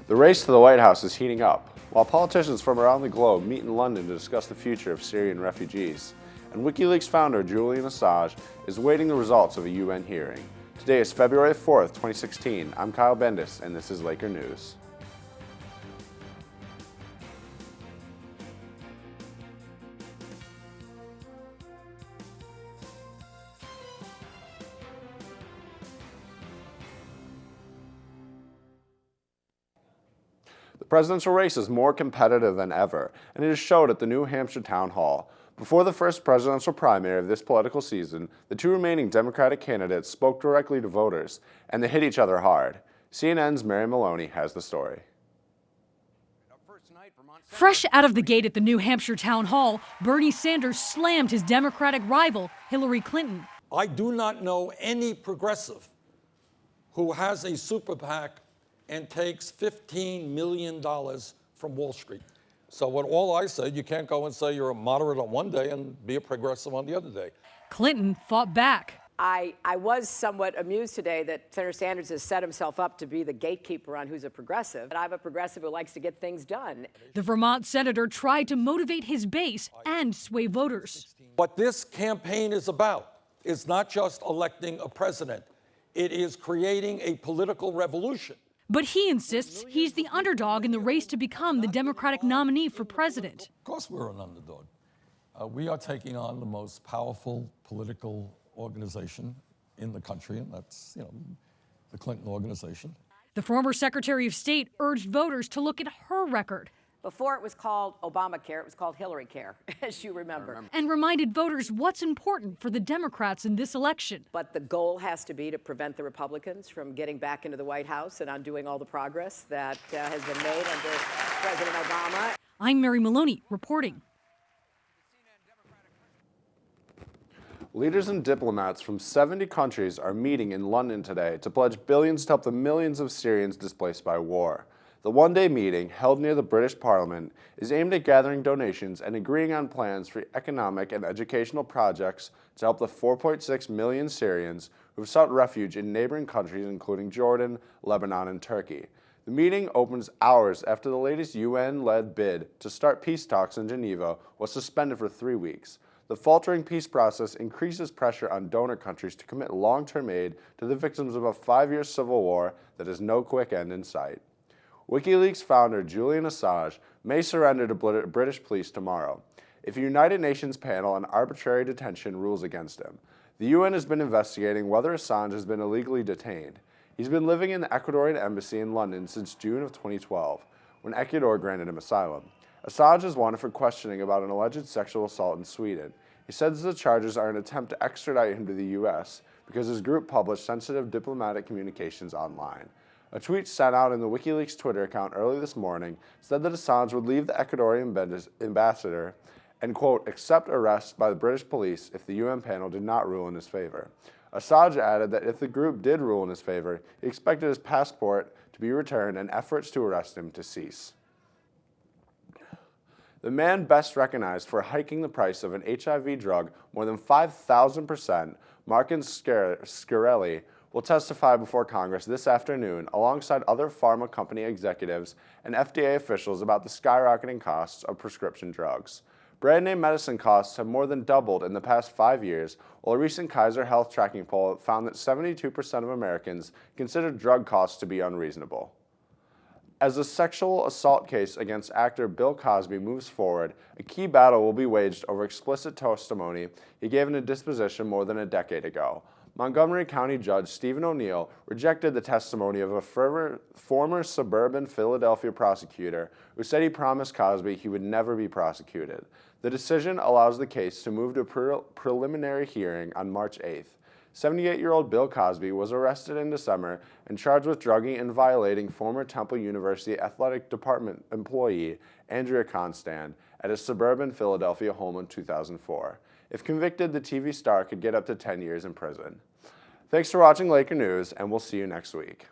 The race to the White House is heating up, while politicians from around the globe meet in London to discuss the future of Syrian refugees. And Wiki-leaks founder Julian Assange is awaiting the results of a UN hearing. Today is February 4th, 2016. I'm Kyle Bindas, and this is Laker News. The presidential race is more competitive than ever, and it is showed at the New Hampshire town hall. Before the first presidential primary of this political season, the two remaining Democratic candidates spoke directly to voters, and they hit each other hard. CNN's Mary Maloney has the story. Fresh out of the gate at the New Hampshire town hall, Bernie Sanders slammed his Democratic rival, Hillary Clinton. I do not know any progressive who has a super PAC and takes $15 million from Wall Street. So what all I said, you can't go and say you're a moderate on one day and be a progressive on the other day. Clinton fought back. I was somewhat amused today that Senator Sanders has set himself up to be the gatekeeper on who's a progressive. But I'm a progressive who likes to get things done. The Vermont senator tried to motivate his base and sway voters. What this campaign is about is not just electing a president. It is creating a political revolution. But he insists he's the underdog in the race to become the Democratic nominee for president. Of course we're an underdog. We are taking on the most powerful political organization in the country, and that's, the Clinton organization. The former Secretary of State urged voters to look at her record. Before it was called Obamacare, it was called Hillary Care, as you remember. And reminded voters what's important for the Democrats in this election. But the goal has to be to prevent the Republicans from getting back into the White House and undoing all the progress that has been made under President Obama. I'm Mary Maloney, reporting. Leaders and diplomats from 70 countries are meeting in London today to pledge billions to help the millions of Syrians displaced by war. The one-day meeting, held near the British Parliament, is aimed at gathering donations and agreeing on plans for economic and educational projects to help the 4.6 million Syrians who have sought refuge in neighboring countries including Jordan, Lebanon, and Turkey. The meeting opens hours after the latest UN-led bid to start peace talks in Geneva was suspended for 3 weeks. The faltering peace process increases pressure on donor countries to commit long-term aid to the victims of a 5-year civil war that has no quick end in sight. WikiLeaks founder Julian Assange may surrender to British police tomorrow if a United Nations panel on arbitrary detention rules against him. The UN has been investigating whether Assange has been illegally detained. He's been living in the Ecuadorian embassy in London since June of 2012, when Ecuador granted him asylum. Assange is wanted for questioning about an alleged sexual assault in Sweden. He says the charges are an attempt to extradite him to the U.S. because his group published sensitive diplomatic communications online. A tweet sent out in the WikiLeaks Twitter account early this morning said that Assange would leave the Ecuadorian ambassador and, quote, accept arrest by the British police if the UN panel did not rule in his favor. Assange added that if the group did rule in his favor, he expected his passport to be returned and efforts to arrest him to cease. The man best recognized for hiking the price of an HIV drug more than 5,000%, Martin Shkreli, will testify before Congress this afternoon alongside other pharma company executives and FDA officials about the skyrocketing costs of prescription drugs. Brand name medicine costs have more than doubled in the past 5 years, while a recent Kaiser Health tracking poll found that 72% of Americans consider drug costs to be unreasonable. As the sexual assault case against actor Bill Cosby moves forward, a key battle will be waged over explicit testimony he gave in a disposition more than a decade ago. Montgomery County Judge Stephen O'Neill rejected the testimony of a former suburban Philadelphia prosecutor who said he promised Cosby he would never be prosecuted. The decision allows the case to move to a preliminary hearing on March 8th. 78-year-old Bill Cosby was arrested in December and charged with drugging and violating former Temple University Athletic Department employee Andrea Constand at his suburban Philadelphia home in 2004. If convicted, the TV star could get up to 10 years in prison. Thanks for watching Laker News, and we'll see you next week.